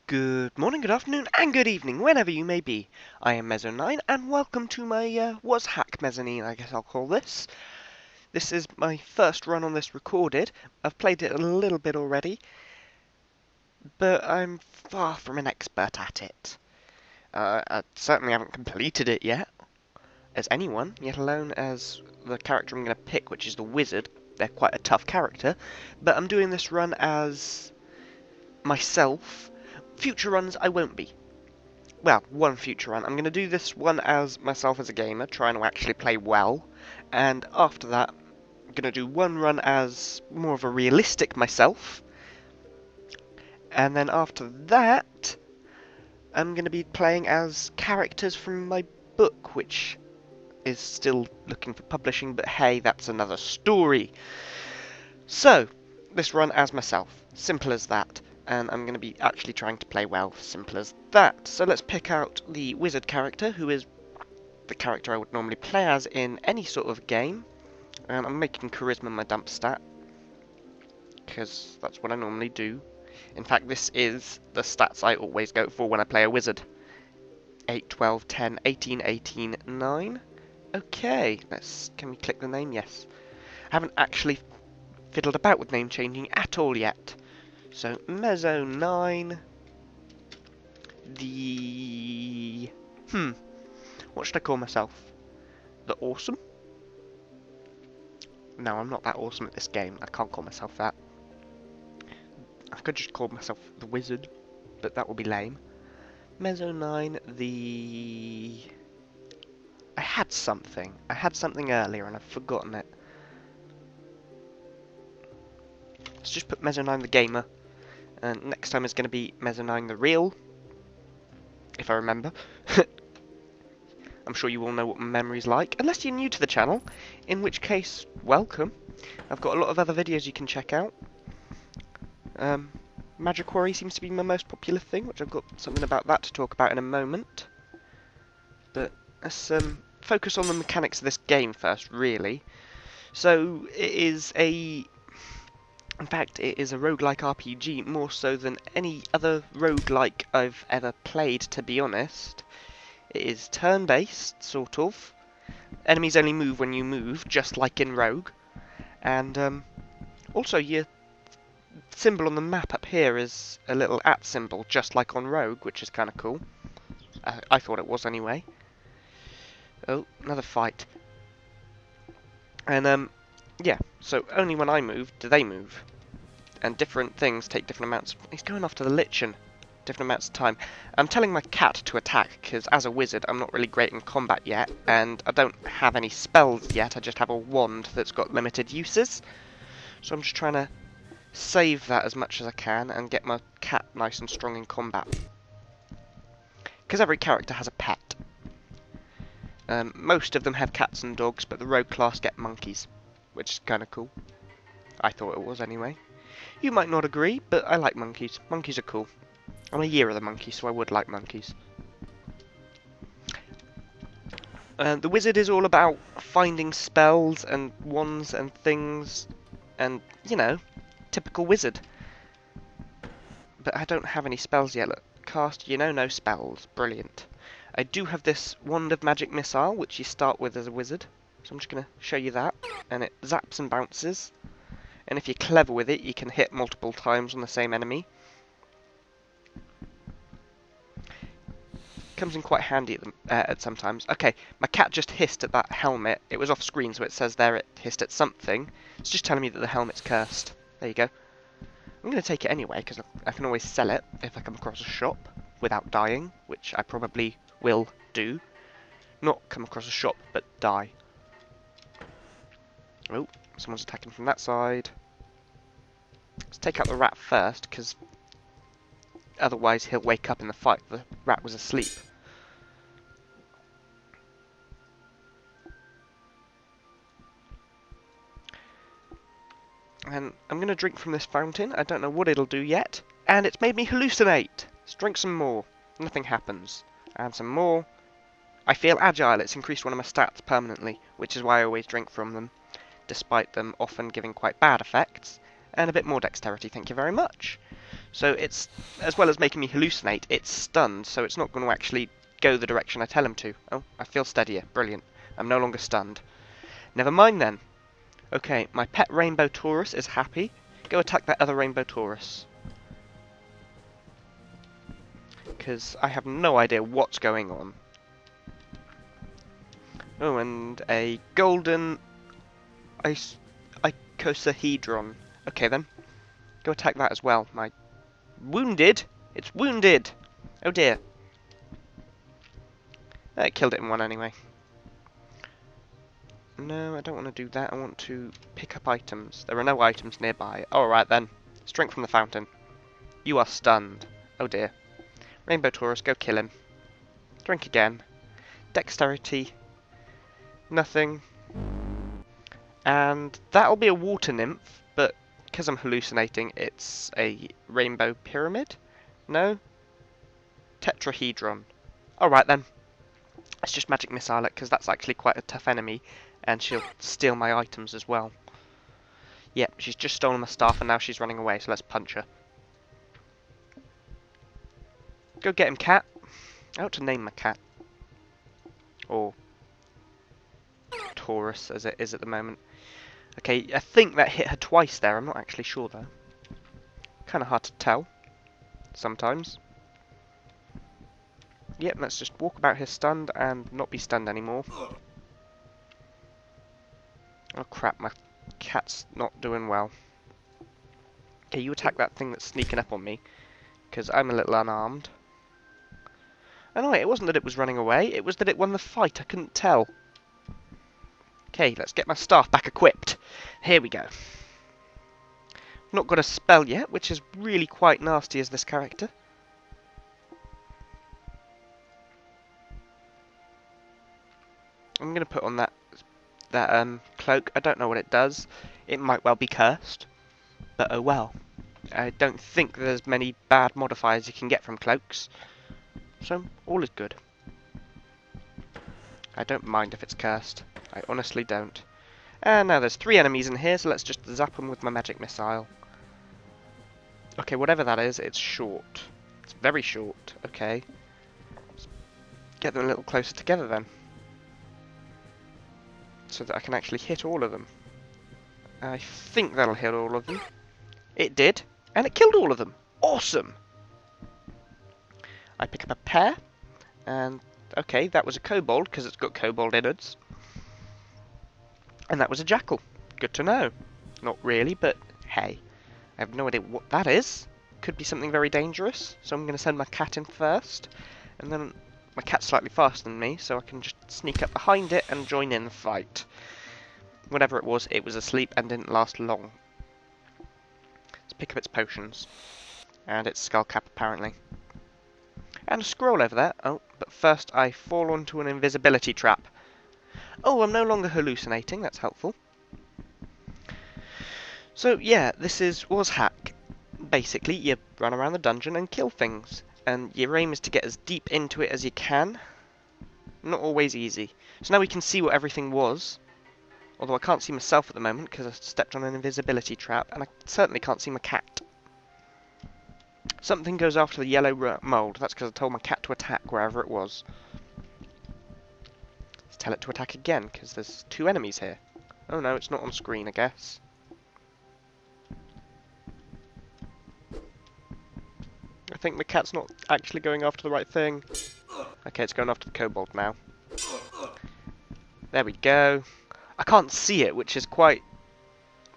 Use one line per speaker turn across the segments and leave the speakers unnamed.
Good morning, good afternoon, and good evening, whenever you may be. I am Mezz09, and welcome to my Wazhack mezzanine, I guess I'll call this. This is my first run on this recorded. I've played it a little bit already, but I'm far from an expert at it. I certainly haven't completed it yet, as anyone, yet alone as the character I'm going to pick, which is the wizard. They're quite a tough character, but I'm doing this run as myself. Future runs I won't be. Well, one future run. I'm going to do this one as myself as a gamer, trying to actually play well, and after that, I'm going to do one run as more of a realistic myself, and then after that, I'm going to be playing as characters from my book, which is still looking for publishing, but hey, that's another story. So, this run as myself. Simple as that. And I'm going to be actually trying to play well, simple as that. So let's pick out the wizard character, who is the character I would normally play as in any sort of game. And I'm making charisma my dump stat, because that's what I normally do. In fact, this is the stats I always go for when I play a wizard. 8, 12, 10, 18, 18, 9. Okay, can we click the name? Yes. I haven't actually fiddled about with name changing at all yet. So, Mezz09, what should I call myself? The Awesome? No, I'm not that awesome at this game. I can't call myself that. I could just call myself the Wizard, but that would be lame. Mezz09, I had something. I had something earlier and I've forgotten it. Let's just put Mezz09 the Gamer. And next time is going to be Mezz09 the Real, if I remember. I'm sure you all know what my memory's like, unless you're new to the channel, in which case, welcome. I've got a lot of other videos you can check out. Magic Quarry seems to be my most popular thing, which I've got something about that to talk about in a moment. But let's focus on the mechanics of this game first, really. So, it is in fact, it is a roguelike RPG, more so than any other roguelike I've ever played, to be honest. It is turn-based, sort of. Enemies only move when you move, just like in Rogue. And also, your symbol on the map up here is a little @ symbol, just like on Rogue, which is kind of cool. I thought it was anyway. Oh, another fight. And yeah, so only when I move do they move. And different things take different amounts. He's going off to the Lichen. Different amounts of time. I'm telling my cat to attack, because as a wizard I'm not really great in combat yet, and I don't have any spells yet, I just have a wand that's got limited uses. So I'm just trying to save that as much as I can and get my cat nice and strong in combat. Because every character has a pet. Most of them have cats and dogs, but the rogue class get monkeys, which is kind of cool. I thought it was anyway. You might not agree, but I like monkeys. Monkeys are cool. I'm a year of the monkey, so I would like monkeys. The wizard is all about finding spells and wands and things, and, you know, typical wizard. But I don't have any spells yet. Look, cast, no spells. Brilliant. I do have this wand of magic missile, which you start with as a wizard. So I'm just going to show you that. And it zaps and bounces. And if you're clever with it, you can hit multiple times on the same enemy. Comes in quite handy at sometimes. Okay, my cat just hissed at that helmet. It was off screen, so it says there it hissed at something. It's just telling me that the helmet's cursed. There you go. I'm going to take it anyway, because I can always sell it if I come across a shop without dying, which I probably will do. Not come across a shop, but die. Oh, someone's attacking from that side. Let's take out the rat first, because otherwise he'll wake up in the fight. The rat was asleep. And I'm going to drink from this fountain. I don't know what it'll do yet. And it's made me hallucinate. Let's drink some more. Nothing happens. And some more. I feel agile. It's increased one of my stats permanently, which is why I always drink from them, despite them often giving quite bad effects. And a bit more dexterity, thank you very much. So it's, as well as making me hallucinate, it's stunned, so it's not going to actually go the direction I tell him to. Oh, I feel steadier. Brilliant. I'm no longer stunned. Never mind then. Okay, my pet rainbow Taurus is happy. Go attack that other rainbow Taurus. Because I have no idea what's going on. Oh, and a golden icosahedron. Okay then. Go attack that as well. My wounded? It's wounded! Oh dear. It killed it in one anyway. No, I don't want to do that. I want to pick up items. There are no items nearby. Alright then. Drink from the fountain. You are stunned. Oh dear. Rainbow Taurus, go kill him. Drink again. Dexterity. Nothing. And that'll be a water nymph, but because I'm hallucinating, it's a rainbow pyramid? No? Tetrahedron. Alright then. Let's just magic missile it, because that's actually quite a tough enemy, and she'll steal my items as well. Yep, she's just stolen my staff, and now she's running away, so let's punch her. Go get him, cat. I ought to name my cat. Or Taurus, as it is at the moment. Okay, I think that hit her twice there. I'm not actually sure, though. Kind of hard to tell. Sometimes. Yep, let's just walk about here stunned and not be stunned anymore. Oh crap, my cat's not doing well. Okay, you attack that thing that's sneaking up on me, because I'm a little unarmed. Oh no, it wasn't that it was running away, it was that it won the fight, I couldn't tell. Okay, let's get my staff back equipped. Here we go. Not got a spell yet, which is really quite nasty as this character. I'm going to put on that cloak. I don't know what it does. It might well be cursed, but oh well. I don't think there's many bad modifiers you can get from cloaks, so all is good. I don't mind if it's cursed. I honestly don't. And now there's 3 enemies in here, so let's just zap them with my magic missile. Okay, whatever that is, it's short. It's very short. Okay. Let's get them a little closer together then, so that I can actually hit all of them. I think that'll hit all of them. It did, and it killed all of them. Awesome! I pick up a pear, and okay, that was a kobold, because it's got kobold innards. And that was a jackal. Good to know. Not really, but hey. I have no idea what that is. Could be something very dangerous, so I'm going to send my cat in first. And then my cat's slightly faster than me, so I can just sneak up behind it and join in the fight. Whatever it was asleep and didn't last long. Let's pick up its potions. And its skull cap, apparently. And a scroll over there. Oh, but first I fall onto an invisibility trap. Oh, I'm no longer hallucinating. That's helpful. So, yeah, this is Wazhack. Basically, you run around the dungeon and kill things. And your aim is to get as deep into it as you can. Not always easy. So now we can see what everything was. Although I can't see myself at the moment because I stepped on an invisibility trap. And I certainly can't see my cat. Something goes after the yellow mould. That's because I told my cat to attack wherever it was. Let's tell it to attack again, because there's 2 enemies here. Oh no, it's not on screen, I guess. I think the cat's not actually going after the right thing. Okay, it's going after the kobold now. There we go. I can't see it, which is quite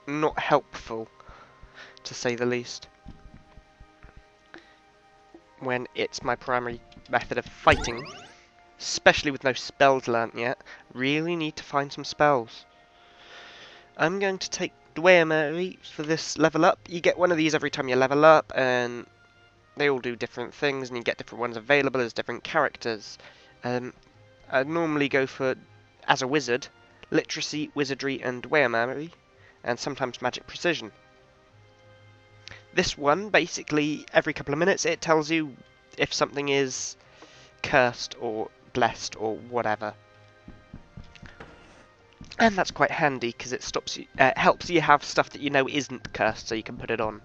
not helpful, to say the least. When it's my primary method of fighting, especially with no spells learnt yet. Really need to find some spells. I'm going to take Dwayamary for this level up. You get one of these every time you level up, and they all do different things, and you get different ones available as different characters. I normally go for, as a wizard, Literacy, Wizardry, and Dwayamary, and sometimes Magic Precision. This one, basically, every couple of minutes, it tells you if something is cursed or blessed or whatever. And that's quite handy, because it stops you, helps you have stuff that you know isn't cursed, so you can put it on.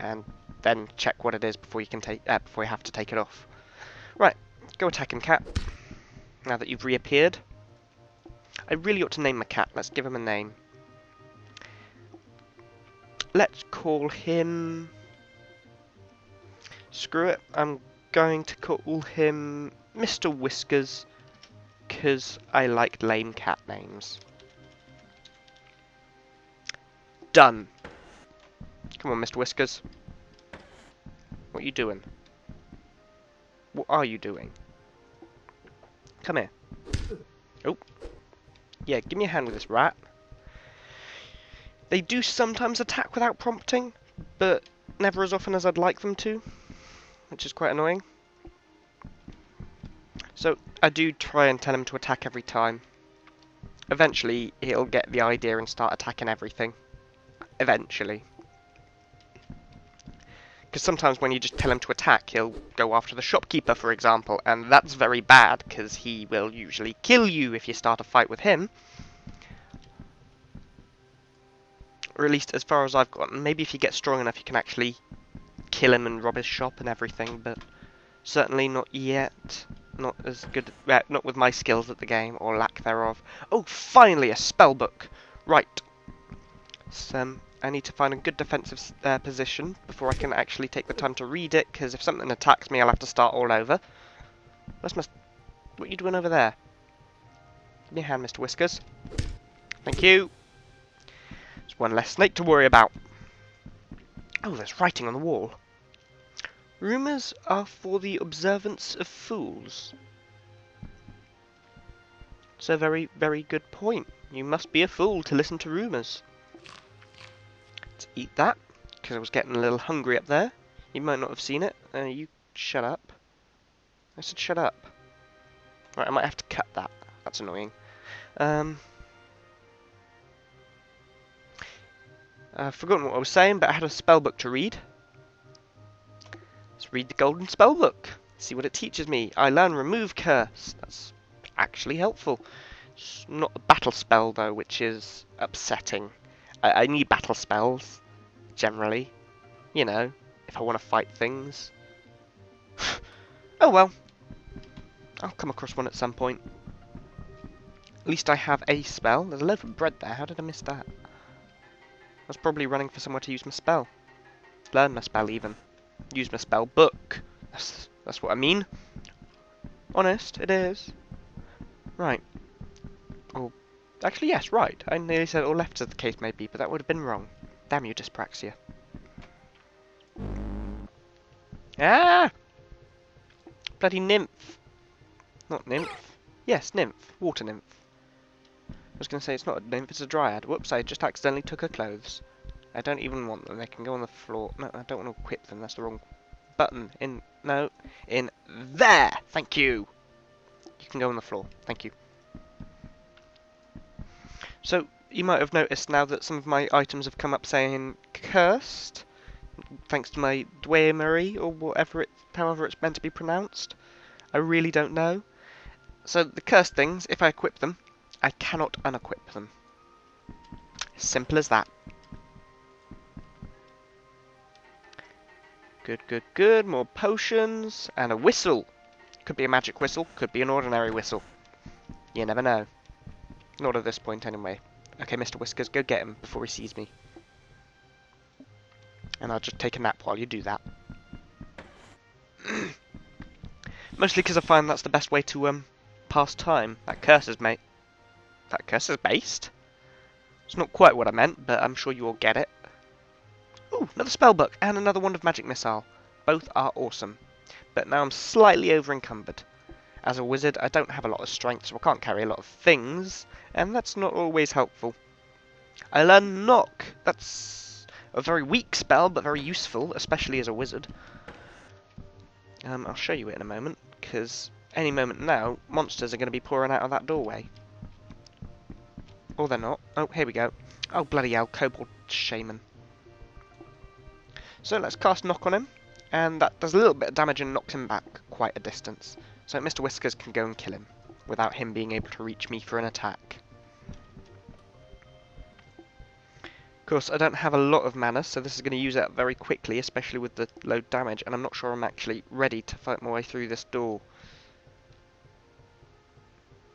and then check what it is before you can before you have to take it off. Right, go attack him, cat. Now that you've reappeared. I really ought to name my cat. Let's give him a name. Let's call him... Screw it. I'm going to call him Mr. Whiskers, because I like lame cat names. Done. Come on, Mr. Whiskers. What are you doing? What are you doing? Come here. Oh. Yeah, give me a hand with this rat. They do sometimes attack without prompting, but never as often as I'd like them to, which is quite annoying. So I do try and tell him to attack every time. Eventually, he'll get the idea and start attacking everything. Eventually. Because sometimes when you just tell him to attack, he'll go after the shopkeeper, for example, and that's very bad, because he will usually kill you if you start a fight with him. Or at least as far as I've gotten. Maybe if you get strong enough, you can actually kill him and rob his shop and everything, but certainly not yet. Not as good, not with my skills at the game, or lack thereof. Oh, finally, a spell book! Right. So, I need to find a good defensive position before I can actually take the time to read it, because if something attacks me, I'll have to start all over. What are you doing over there? Give me a hand, Mr. Whiskers. Thank you. There's one less snake to worry about. Oh, there's writing on the wall. Rumours are for the observance of fools. It's a very, very good point. You must be a fool to listen to rumours. Let's eat that, because I was getting a little hungry up there. You might not have seen it. You shut up. I said shut up. Right, I might have to cut that. That's annoying. I've forgotten what I was saying, but I had a spell book to read. Let's read the golden spell book. See what it teaches me. I learn remove curse. That's actually helpful. It's not a battle spell though, which is upsetting. I need battle spells, generally. You know, if I want to fight things. Oh well. I'll come across one at some point. At least I have a spell. There's a loaf of bread there. How did I miss that? I was probably running for somewhere to use my spell. Learn my spell even. Use my spell book. That's what I mean. Honest, it is. Right. Oh, actually, yes, right. I nearly said or left as the case may be, but that would have been wrong. Damn you, dyspraxia. Ah! Bloody nymph. Not nymph. Yes, nymph. Water nymph. I was going to say it's not a nymph, it's a dryad. Whoops, I just accidentally took her clothes. I don't even want them. They can go on the floor. No, I don't want to equip them. That's the wrong button. In there! Thank you! You can go on the floor. Thank you. So, you might have noticed now that some of my items have come up saying cursed, thanks to my Dwemery, or however it's meant to be pronounced. I really don't know. So, the cursed things, if I equip them, I cannot unequip them. Simple as that. Good, good, good. More potions. And a whistle. Could be a magic whistle. Could be an ordinary whistle. You never know. Not at this point, anyway. Okay, Mr. Whiskers, go get him before he sees me. And I'll just take a nap while you do that. Mostly because I find that's the best way to, pass time. That curses, mate. That curses based? It's not quite what I meant, but I'm sure you all get it. Ooh, another spellbook and another wand of magic missile. Both are awesome. But now I'm slightly over encumbered. As a wizard, I don't have a lot of strength, so I can't carry a lot of things, and that's not always helpful. I learn knock. That's a very weak spell, but very useful, especially as a wizard. I'll show you it in a moment, because any moment now, monsters are going to be pouring out of that doorway. Or they're not. Oh, here we go. Oh, bloody hell, Kobold Shaman. So let's cast knock on him, and that does a little bit of damage and knocks him back quite a distance. So Mr. Whiskers can go and kill him, without him being able to reach me for an attack. course, I don't have a lot of mana, so this is going to use it up very quickly, especially with the low damage, and I'm not sure I'm actually ready to fight my way through this door.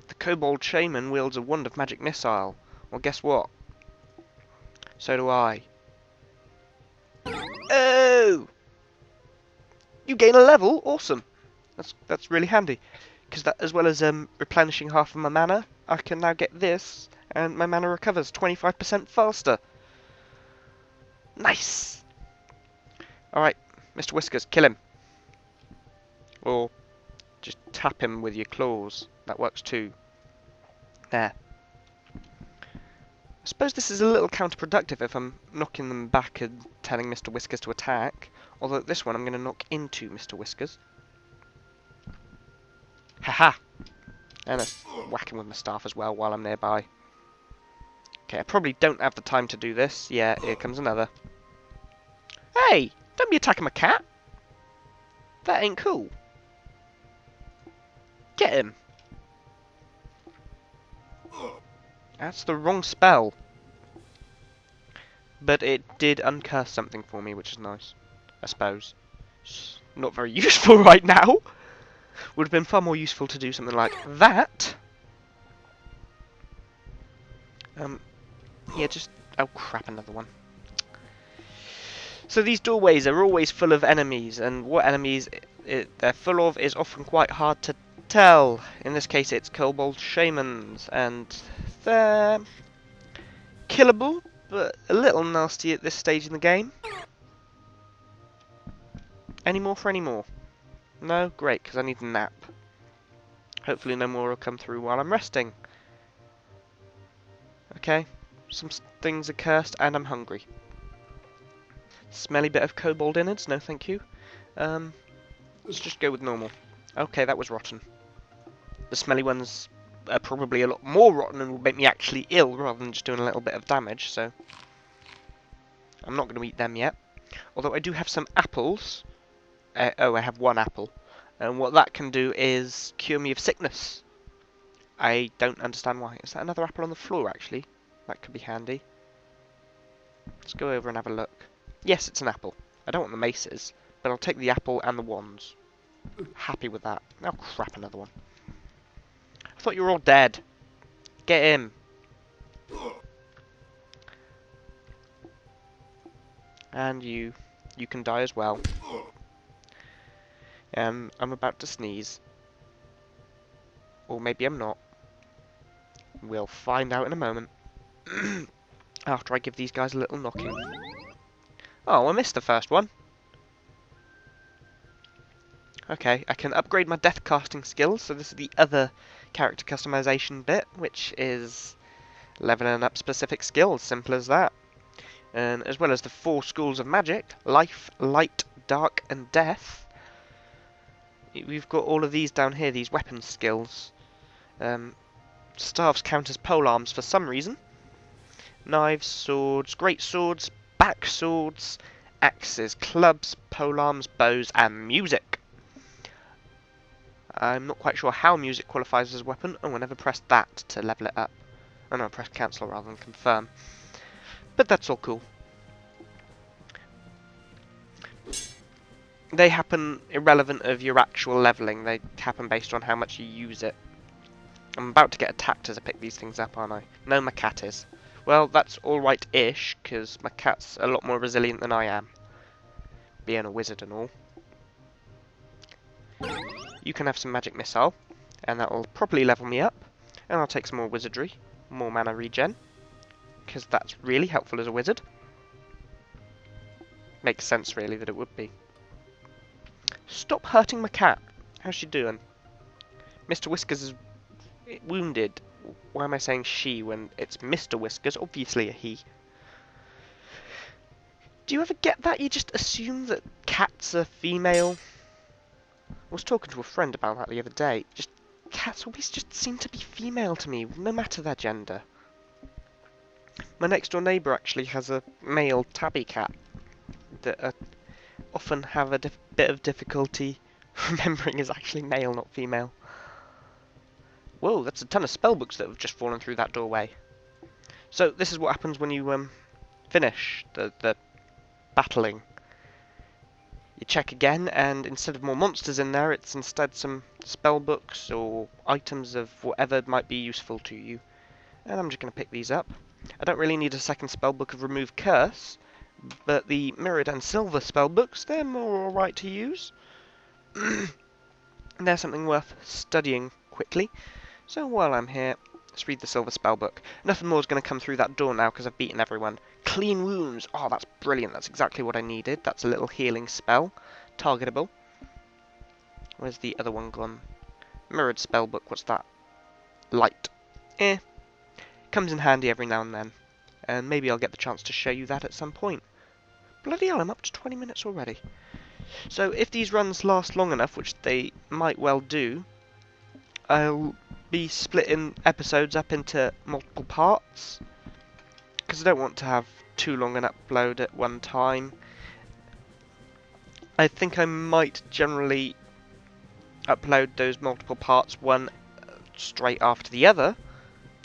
The Kobold Shaman wields a wand of magic missile. Well, guess what? So do I. Oh! You gain a level? Awesome. That's really handy. Because that, as well as replenishing half of my mana, I can now get this, and my mana recovers 25% faster. Nice! Alright, Mr. Whiskers, kill him. Or just tap him with your claws. That works too. There. I suppose this is a little counterproductive if I'm knocking them back and telling Mr. Whiskers to attack. Although this one I'm going to knock into Mr. Whiskers. Haha! And let's whack him with my staff as well while I'm nearby. Okay, I probably don't have the time to do this. Yeah, here comes another. Hey! Don't be attacking my cat! That ain't cool. Get him! That's the wrong spell. But it did uncurse something for me, which is nice. I suppose. It's not very useful right now. Would have been far more useful to do something like that. Yeah, just... Oh crap, another one. So these doorways are always full of enemies, and what enemies they're full of is often quite hard to tell. In this case it's Kobold Shamans, and they're killable, but a little nasty at this stage in the game. Any more for any more? No? Great, because I need a nap. Hopefully no more will come through while I'm resting. Okay, some things are cursed and I'm hungry. Smelly bit of kobold innards? No thank you. Let's just go with normal. Okay, that was rotten. The smelly ones are probably a lot more rotten and will make me actually ill rather than just doing a little bit of damage, so I'm not going to eat them yet. Although I do have some apples. Oh, I have one apple. And what that can do is cure me of sickness. I don't understand why. Is that another apple on the floor, actually? That could be handy. Let's go over and have a look. Yes, it's an apple. I don't want the maces, but I'll take the apple and the wands. Happy with that. Oh crap, another one. I thought you were all dead. Get him. And you can die as well. I'm about to sneeze. Or maybe I'm not. We'll find out in a moment. After I give these guys a little knocking. Oh, I missed the first one. Okay, I can upgrade my death casting skills, so this is the other character customization bit, which is leveling up specific skills, simple as that. And as well as the 4 schools of magic, life, light, dark and death. We've got all of these down here, these weapon skills. Staves count as polearms for some reason. Knives, swords, great swords, back swords, axes, clubs, polearms, bows, and music. I'm not quite sure how music qualifies as a weapon. Oh, I never pressed that to level it up. Oh no, I pressed cancel rather than confirm. But that's all cool. They happen irrelevant of your actual leveling. They happen based on how much you use it. I'm about to get attacked as I pick these things up, aren't I? No, my cat is. Well, that's alright-ish, because my cat's a lot more resilient than I am. Being a wizard and all. You can have some magic missile, and that will probably level me up. And I'll take some more wizardry, more mana regen, because that's really helpful as a wizard. Makes sense, really, that it would be. Stop hurting my cat. How's she doing? Mr. Whiskers is wounded. Why am I saying she when it's Mr. Whiskers? Obviously a he. Do you ever get that? You just assume that cats are female? I was talking to a friend about that the other day. Just cats always just seem to be female to me, no matter their gender. My next door neighbour actually has a male tabby cat that often have a bit of difficulty remembering is actually male, not female. Whoa, that's a ton of spellbooks that have just fallen through that doorway. So this is what happens when you finish the battling. You check again, and instead of more monsters in there, it's instead some spell books or items of whatever might be useful to you. And I'm just going to pick these up. I don't really need a second spell book of Remove Curse, but the Mirrored and Silver spell books, they're more alright to use. They're something worth studying quickly. So while I'm here, let's read the Silver spellbook. Nothing more is going to come through that door now because I've beaten everyone. Clean wounds. Oh, that's brilliant. That's exactly what I needed. That's a little healing spell. Targetable. Where's the other one gone? Mirrored spellbook. What's that? Light. Comes in handy every now and then. And maybe I'll get the chance to show you that at some point. Bloody hell, I'm up to 20 minutes already. So if these runs last long enough, which they might well do, I'll be splitting episodes up into multiple parts, because I don't want to have too long an upload at one time. I think I might generally upload those multiple parts one straight after the other.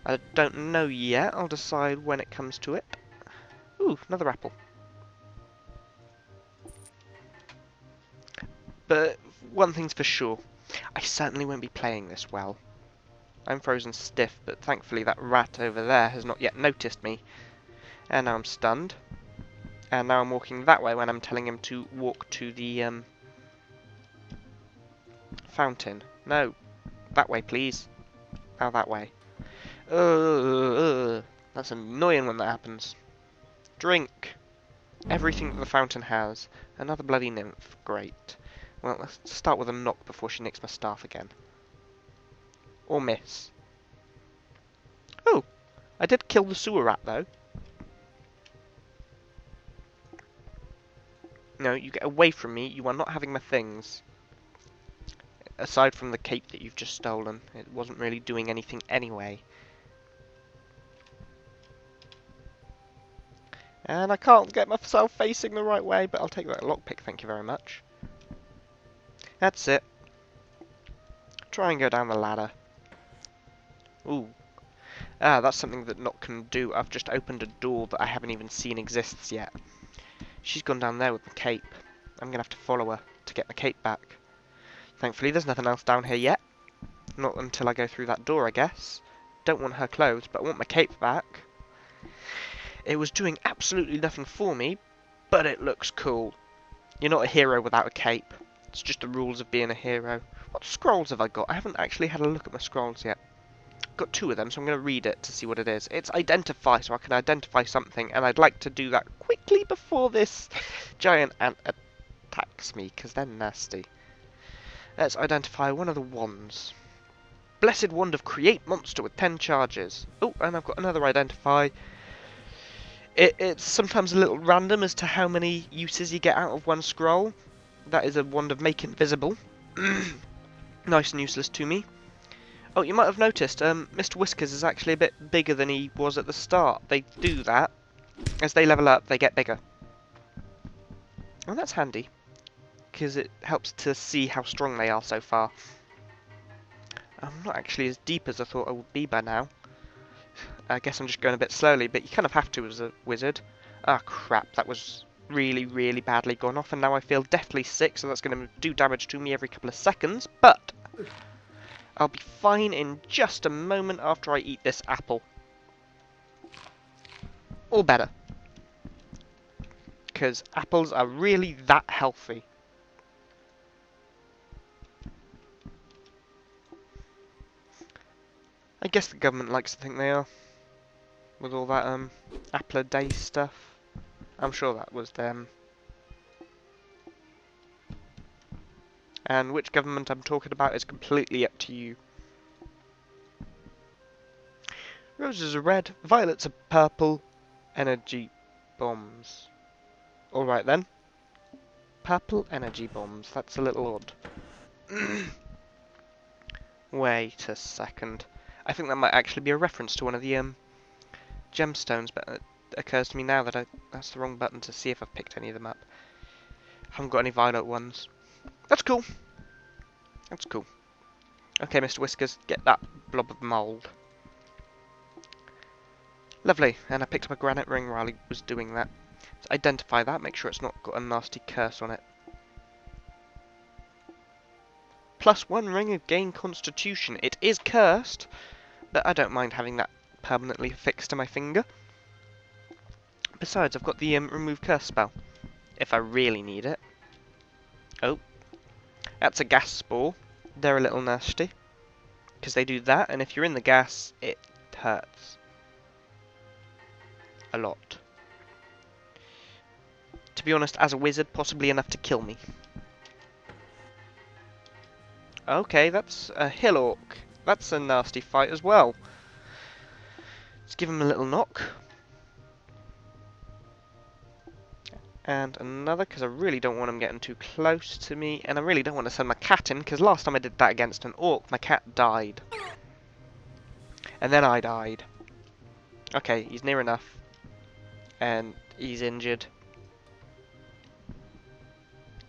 I don't know yet. I'll decide when it comes to it. Ooh, another apple. But one thing's for sure, I certainly won't be playing this well. I'm frozen stiff, but thankfully that rat over there has not yet noticed me. And now I'm stunned. And now I'm walking that way when I'm telling him to walk to the fountain. No, that way please. Now that way. That's annoying when that happens. Drink. Everything that the fountain has. Another bloody nymph. Great. Well, let's start with a knock before she nicks my staff again. Or miss. Oh! I did kill the sewer rat, though. No, you get away from me. You are not having my things. Aside from the cape that you've just stolen. It wasn't really doing anything anyway. And I can't get myself facing the right way, but I'll take that lockpick, thank you very much. That's it. Try and go down the ladder. Ooh. Ah, that's something that Knock can do. I've just opened a door that I haven't even seen exists yet. She's gone down there with the cape. I'm going to have to follow her to get the cape back. Thankfully, there's nothing else down here yet. Not until I go through that door, I guess. Don't want her clothes, but I want my cape back. It was doing absolutely nothing for me, but it looks cool. You're not a hero without a cape. It's just the rules of being a hero. What scrolls have I got? I haven't actually had a look at my scrolls yet. Got 2 of them, so I'm going to read it to see what it is. It's identify, so I can identify something, and I'd like to do that quickly before this giant ant attacks me, because they're nasty. Let's identify one of the wands. Blessed wand of create monster with 10 charges. Oh, and I've got another identify. It's sometimes a little random as to how many uses you get out of one scroll. That is a wand of make invisible. Nice and useless to me. Oh, you might have noticed, Mr. Whiskers is actually a bit bigger than he was at the start. They do that. As they level up, they get bigger. Oh, that's handy. Because it helps to see how strong they are so far. I'm not actually as deep as I thought I would be by now. I guess I'm just going a bit slowly, but you kind of have to as a wizard. Ah, crap, that was really, really badly gone off, and now I feel deathly sick, so that's going to do damage to me every couple of seconds, but I'll be fine in just a moment after I eat this apple. Or better. Because apples are really that healthy. I guess the government likes to think they are. With all that apple a day stuff. I'm sure that was them. And which government I'm talking about is completely up to you. Roses are red, violets are purple, energy bombs. Alright then. Purple energy bombs, that's a little odd. Wait a second. I think that might actually be a reference to one of the gemstones, but it occurs to me now that that's the wrong button to see if I've picked any of them up. Haven't got any violet ones. That's cool. That's cool. Okay, Mr. Whiskers, get that blob of mould. Lovely, and I picked up a granite ring while he was doing that. So identify that, make sure it's not got a nasty curse on it. +1 ring of gain constitution. It is cursed, but I don't mind having that permanently fixed to my finger. Besides, I've got the remove curse spell, if I really need it. Oh, that's a gas spore. They're a little nasty, because they do that, and if you're in the gas, it hurts. A lot. To be honest, as a wizard, possibly enough to kill me. Okay, that's a hill orc. That's a nasty fight as well. Let's give him a little knock. And another, because I really don't want him getting too close to me. And I really don't want to send my cat in, because last time I did that against an orc, my cat died. And then I died. Okay, he's near enough. And he's injured.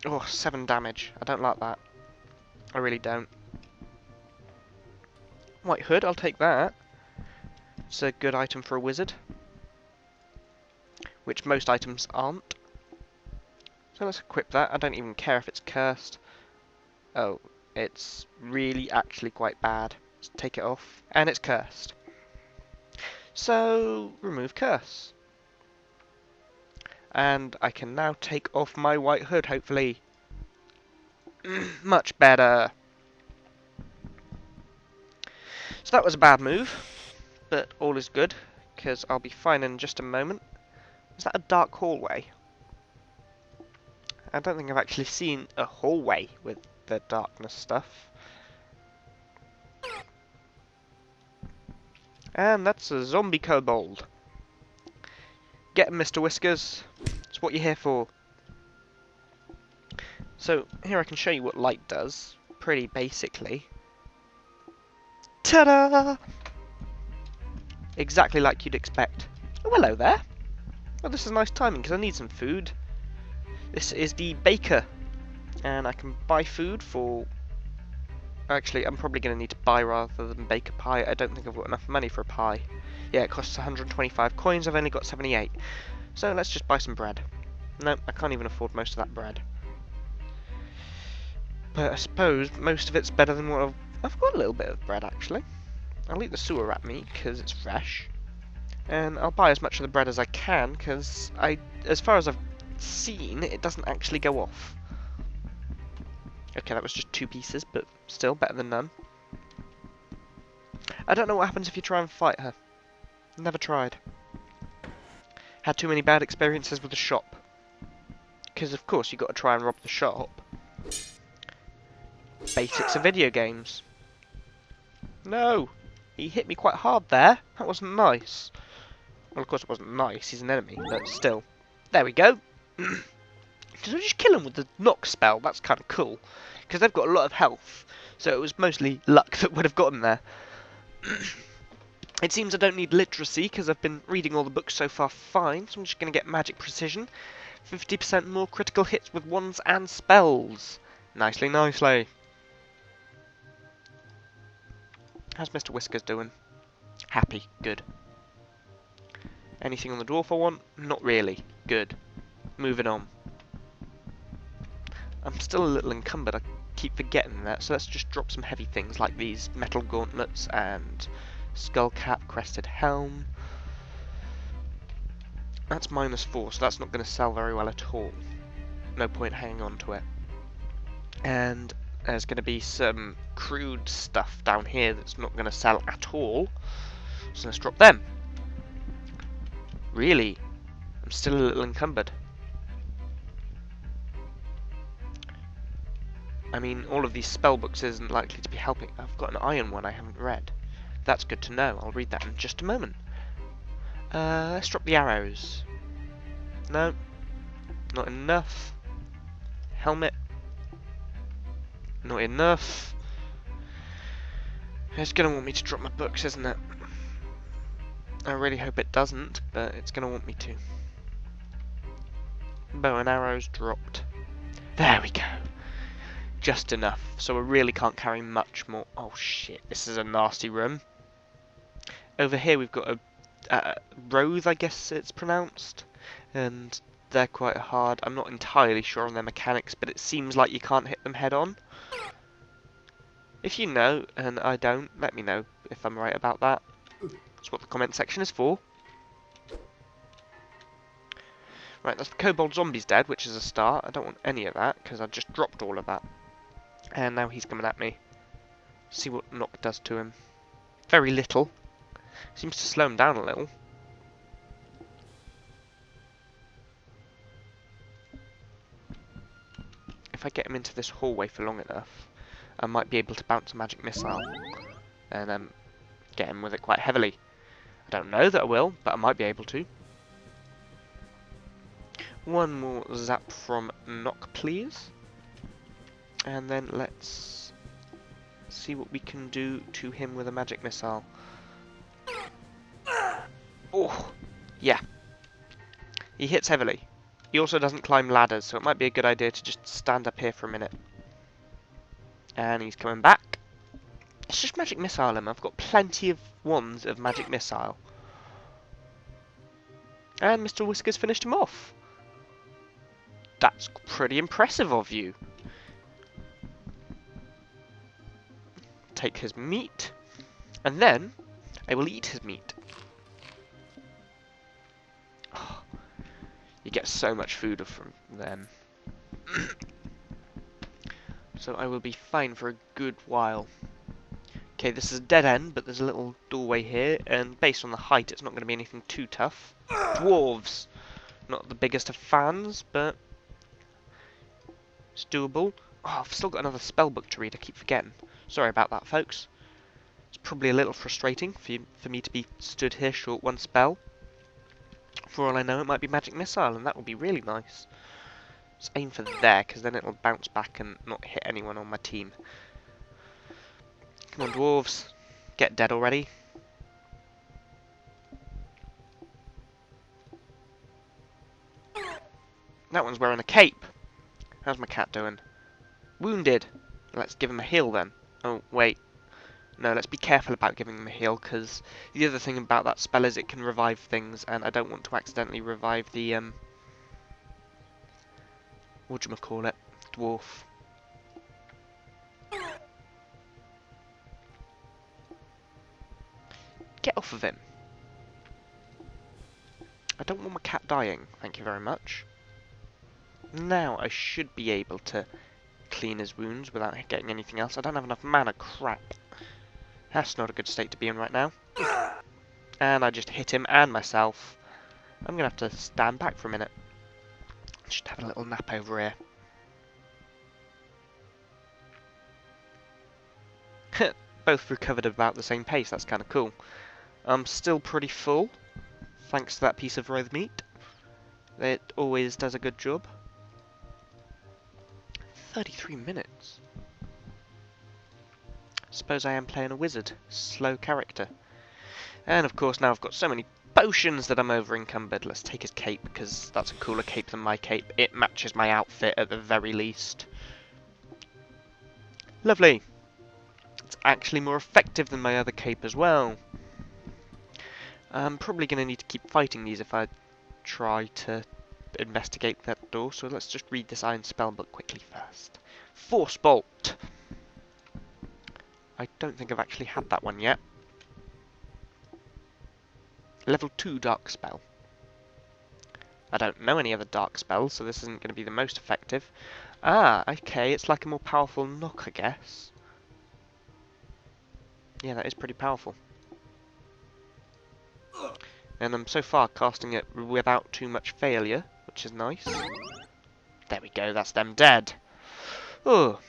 Oh, 7 damage. I don't like that. I really don't. White hood, I'll take that. It's a good item for a wizard. Which most items aren't. So let's equip that. I don't even care if it's cursed. Oh, it's really actually quite bad. Let's take it off. And it's cursed. So, remove curse. And I can now take off my white hood, hopefully. Much better. So that was a bad move, but all is good, because I'll be fine in just a moment. Is that a dark hallway? I don't think I've actually seen a hallway with the darkness stuff. And that's a zombie kobold. Get him, Mr. Whiskers. It's what you're here for. So, here I can show you what light does, pretty basically. Ta-da! Exactly like you'd expect. Oh, hello there. Well, this is nice timing, because I need some food. This is the baker, and I can buy food for... Actually, I'm probably going to need to buy rather than bake a pie. I don't think I've got enough money for a pie. Yeah, it costs 125 coins, I've only got 78. So let's just buy some bread. No, I can't even afford most of that bread. But I suppose most of it's better than what I've got a little bit of bread, actually. I'll eat the sewer rat meat, because it's fresh. And I'll buy as much of the bread as I can, because as far as I've seen, it doesn't actually go off. Okay, that was just 2 pieces, but still better than none. I don't know what happens if you try and fight her. Never tried. Had too many bad experiences with the shop. Because of course you've got to try and rob the shop. Basics of video games. No! He hit me quite hard there. That wasn't nice. Well, of course it wasn't nice. He's an enemy, but still. There we go. Did I just kill him with the knock spell? That's kind of cool. Because they've got a lot of health. So it was mostly luck that would have gotten there. It seems I don't need literacy, because I've been reading all the books so far fine. So I'm just going to get magic precision. 50% more critical hits with wands and spells. Nicely, nicely. How's Mr. Whiskers doing? Happy. Good. Anything on the dwarf I want? Not really. Good. Moving on. I'm still a little encumbered. I keep forgetting that. So let's just drop some heavy things like these metal gauntlets and skull cap, crested helm. That's -4, so that's not going to sell very well at all. No point hanging on to it. And there's going to be some crude stuff down here that's not going to sell at all. So let's drop them. Really? I'm still a little encumbered. I mean, all of these spell books isn't likely to be helping. I've got an iron one I haven't read. That's good to know. I'll read that in just a moment. Let's drop the arrows. No. Not enough. Helmet. Not enough. It's going to want me to drop my books, isn't it? I really hope it doesn't, but it's going to want me to. Bow and arrows dropped. There we go. Just enough, so I really can't carry much more. Oh shit, this is a nasty room. Over here we've got a Rose, I guess it's pronounced, and they're quite hard. I'm not entirely sure on their mechanics, but it seems like you can't hit them head on. If you know, and I don't, let me know if I'm right about that. That's what the comment section is for. Right, that's the kobold zombies dead, which is a start. I don't want any of that, because I just dropped all of that. And now he's coming at me. See what knock does to him. Very little. Seems to slow him down a little. If I get him into this hallway for long enough, I might be able to bounce a magic missile. And get him with it quite heavily. I don't know that I will, but I might be able to. One more zap from knock, please. And then let's see what we can do to him with a magic missile. Oh, yeah. He hits heavily. He also doesn't climb ladders, so it might be a good idea to just stand up here for a minute. And he's coming back. It's just magic missile him. I've got plenty of wands of magic missile. And Mr. Whiskers finished him off. That's pretty impressive of you. Take his meat, and then I will eat his meat. Oh, you get so much food from them. So I will be fine for a good while. Okay, this is a dead end, but there's a little doorway here, and based on the height, it's not going to be anything too tough. Dwarves! Not the biggest of fans, but it's doable. Oh, I've still got another spellbook to read, I keep forgetting. Sorry about that, folks. It's probably a little frustrating for me to be stood here short one spell. For all I know, it might be Magic Missile, and that would be really nice. Let's aim for there, because then it'll bounce back and not hit anyone on my team. Come on, dwarves. Get dead already. That one's wearing a cape. How's my cat doing? Wounded. Let's give him a heal then. Oh, wait. No, let's be careful about giving him a heal, because the other thing about that spell is it can revive things, and I don't want to accidentally revive the, whatchamacallit, dwarf. Get off of him. I don't want my cat dying, thank you very much. Now I should be able to clean his wounds without getting anything else. I don't have enough mana, crap. That's not a good state to be in right now. And I just hit him and myself. I'm going to have to stand back for a minute. Just have a little nap over here. Both recovered at about the same pace, that's kind of cool. I'm still pretty full, thanks to that piece of roast meat. It always does a good job. 33 minutes. Suppose I am playing a wizard. Slow character. And of course now I've got so many potions that I'm over encumbered. Let's take his cape, because that's a cooler cape than my cape. It matches my outfit at the very least. Lovely. It's actually more effective than my other cape as well. I'm probably going to need to keep fighting these if I try to investigate that door, so let's just read this iron spellbook quickly first. Force Bolt! I don't think I've actually had that one yet. Level 2 dark spell. I don't know any other dark spells, so this isn't going to be the most effective. Ah, okay, it's like a more powerful knock, I guess. Yeah, that is pretty powerful. And I'm so far casting it without too much failure, which is nice. There we go, that's them dead. Oh.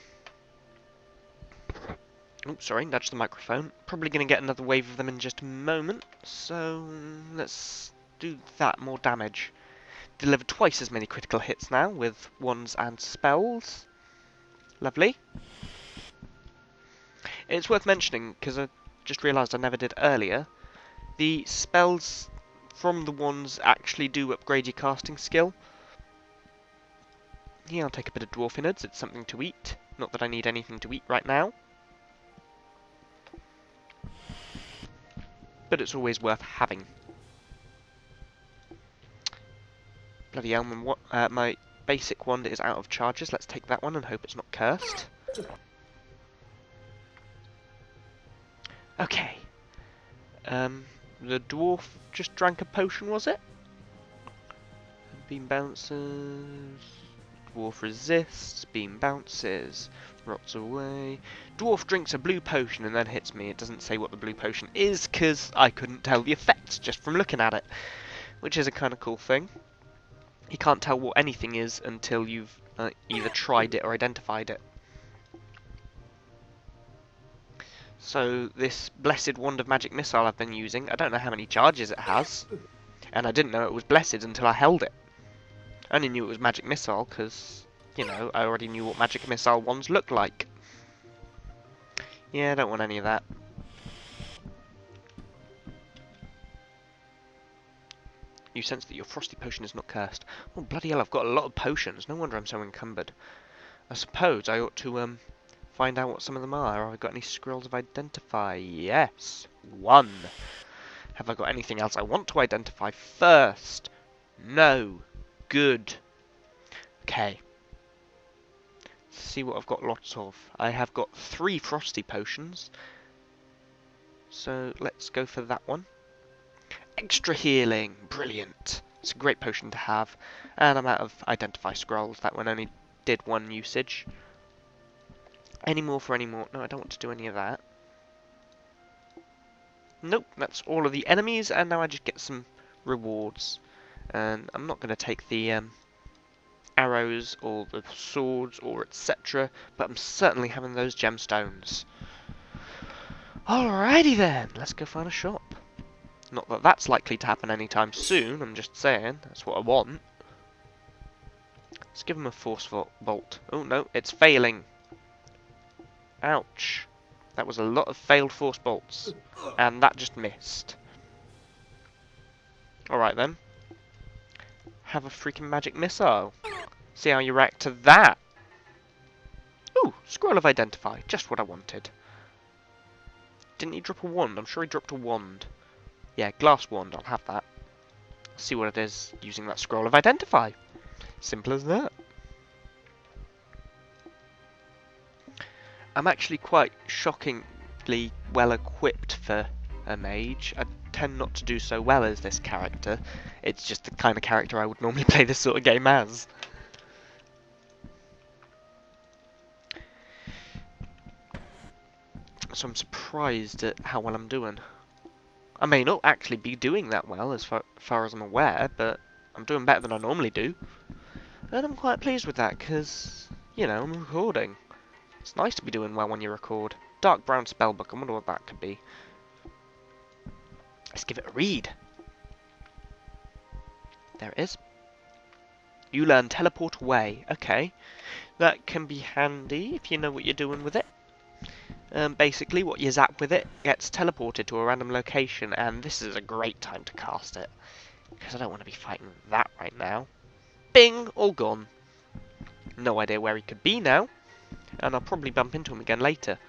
Oops, sorry, nudged the microphone. Probably going to get another wave of them in just a moment, so let's do that, more damage. Deliver twice as many critical hits now, with wands and spells. Lovely. It's worth mentioning, because I just realised I never did earlier, the spells from the wands actually do upgrade your casting skill. Yeah, I'll take a bit of dwarf innards, it's something to eat. Not that I need anything to eat right now. But it's always worth having. Bloody hell, my basic wand is out of charges. Let's take that one and hope it's not cursed. Okay. The dwarf just drank a potion, was it? Beam bounces. Dwarf resists. Beam bounces. Rots away. Dwarf drinks a blue potion and then hits me. It doesn't say what the blue potion is because I couldn't tell the effects just from looking at it, which is a kind of cool thing. You can't tell what anything is until you've either tried it or identified it. So this blessed wand of magic missile I've been using, I don't know how many charges it has, and I didn't know it was blessed until I held it. I only knew it was magic missile because, you know, I already knew what magic missile wands look like. Yeah, I don't want any of that. You sense that your frosty potion is not cursed. Oh, bloody hell, I've got a lot of potions. No wonder I'm so encumbered. I suppose I ought to, find out what some of them are. Have I got any scrolls of identify? Yes. 1. Have I got anything else I want to identify first? No. Good. Okay. Let's see what I've got lots of. I have got 3 frosty potions. So let's go for that one. Extra healing. Brilliant. It's a great potion to have. And I'm out of identify scrolls. That one only did 1 usage. Any more for any more? No, I don't want to do any of that. Nope, that's all of the enemies, and now I just get some rewards. And I'm not going to take the arrows or the swords or etc., but I'm certainly having those gemstones. Alrighty then, let's go find a shop. Not that that's likely to happen anytime soon, I'm just saying, that's what I want. Let's give him a force bolt. Oh no, it's failing. Ouch. That was a lot of failed force bolts. And that just missed. Alright then. Have a freaking magic missile. See how you react to that. Ooh, scroll of identify. Just what I wanted. Didn't he drop a wand? I'm sure he dropped a wand. Yeah, glass wand. I'll have that. See what it is using that scroll of identify. Simple as that. I'm actually quite shockingly well equipped for a mage. I tend not to do so well as this character. It's just the kind of character I would normally play this sort of game as. So I'm surprised at how well I'm doing. I may not actually be doing that well as far as I'm aware, but I'm doing better than I normally do. And I'm quite pleased with that because, you know, I'm recording. It's nice to be doing well when you record. Dark brown spellbook, I wonder what that could be. Let's give it a read. There it is. You learn teleport away. Okay. That can be handy if you know what you're doing with it. Basically, what you zap with it gets teleported to a random location, and this is a great time to cast it. Because I don't want to be fighting that right now. Bing! All gone. No idea where he could be now. And I'll probably bump into him again later.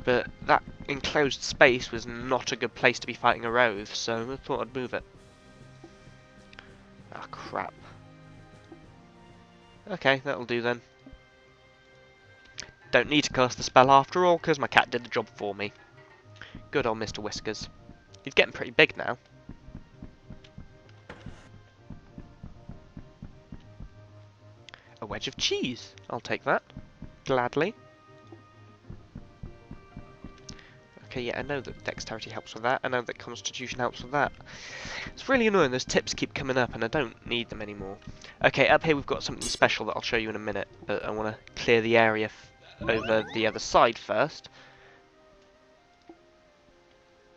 But that enclosed space was not a good place to be fighting a Rove, so I thought I'd move it. Ah, crap. Okay, that'll do then. Don't need to cast the spell after all, because my cat did the job for me. Good old Mr. Whiskers. He's getting pretty big now. A wedge of cheese. I'll take that. Gladly. Okay, yeah, I know that dexterity helps with that. I know that constitution helps with that. It's really annoying. Those tips keep coming up and I don't need them anymore. Okay, up here we've got something special that I'll show you in a minute. But I want to clear the area over the other side first.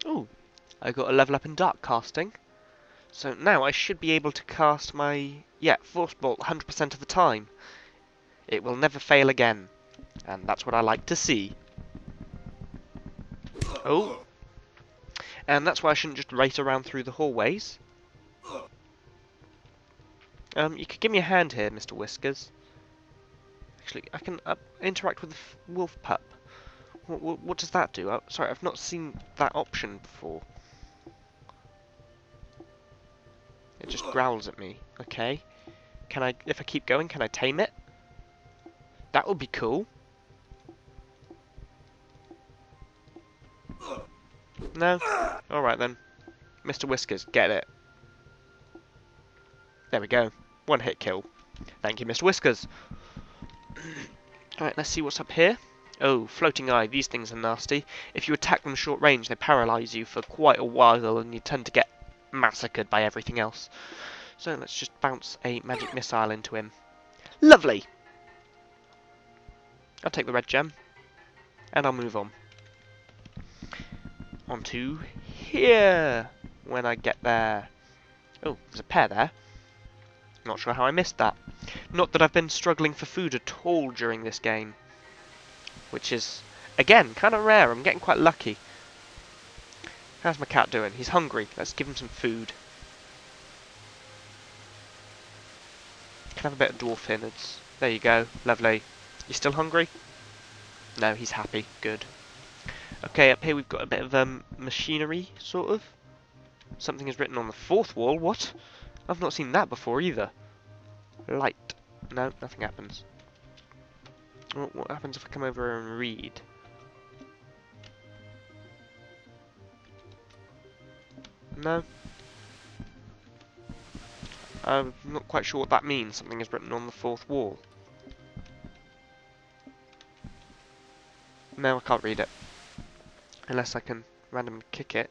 Ooh, I got a level up in dark casting. So now I should be able to cast my, force bolt 100% of the time. It will never fail again. And that's what I like to see. Oh. And that's why I shouldn't just race around through the hallways. You could give me a hand here, Mr. Whiskers. Actually, I can interact with the wolf pup. What does that do? Sorry, I've not seen that option before. It just growls at me. Okay. Can I, if I keep going, can I tame it? That would be cool. No? Alright then. Mr. Whiskers, get it. There we go. One hit kill. Thank you, Mr. Whiskers. Alright, let's see what's up here. Oh, floating eye. These things are nasty. If you attack them short range, they paralyse you for quite a while and you tend to get massacred by everything else. So let's just bounce a magic missile into him. Lovely! I'll take the red gem. And I'll move on. Onto here, when I get there. Oh, there's a pair there. Not sure how I missed that. Not that I've been struggling for food at all during this game. Which is, again, kind of rare. I'm getting quite lucky. How's my cat doing? He's hungry. Let's give him some food. Can have a bit of dwarf innards. There you go. Lovely. You still hungry? No, he's happy. Good. Okay, up here we've got a bit of machinery, sort of. Something is written on the fourth wall. What? I've not seen that before either. Light. No, nothing happens. What happens if I come over and read? No. I'm not quite sure what that means. Something is written on the fourth wall. No, I can't read it. Unless I can randomly kick it.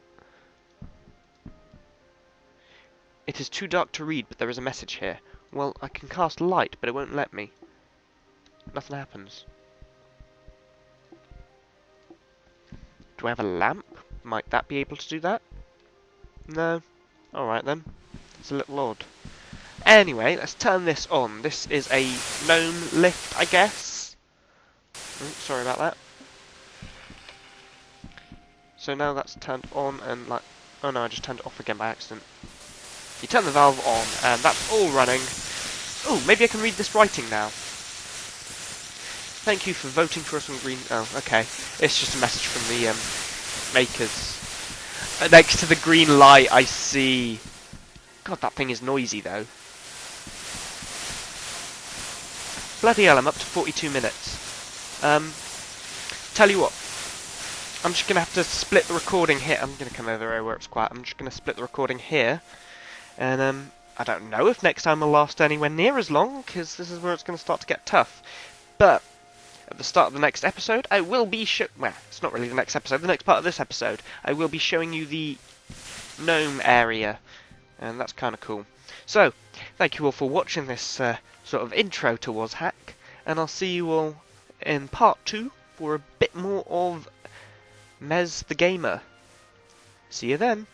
It is too dark to read, but there is a message here. Well, I can cast light, but it won't let me. Nothing happens. Do I have a lamp? Might that be able to do that? No. Alright then. It's a little odd. Anyway, let's turn this on. This is a gnome lift, I guess. Sorry about that. So now that's turned on and like... Oh no, I just turned it off again by accident. You turn the valve on and that's all running. Oh, maybe I can read this writing now. Thank you for voting for us on green... Oh, okay. It's just a message from the makers. Next to the green light, I see. God, that thing is noisy though. Bloody hell, I'm up to 42 minutes. Tell you what. I'm just going to have to split the recording here. I'm going to come over here where it's quiet. I'm just going to split the recording here. And I don't know if next time will last anywhere near as long, because this is where it's going to start to get tough. But at the start of the next episode, I will be well, it's not really the next episode, the next part of this episode, I will be showing you the gnome area. And that's kind of cool. So, thank you all for watching this sort of intro to Wazhack. And I'll see you all in part 2 for a bit more of Mezz the Gamer. See you then.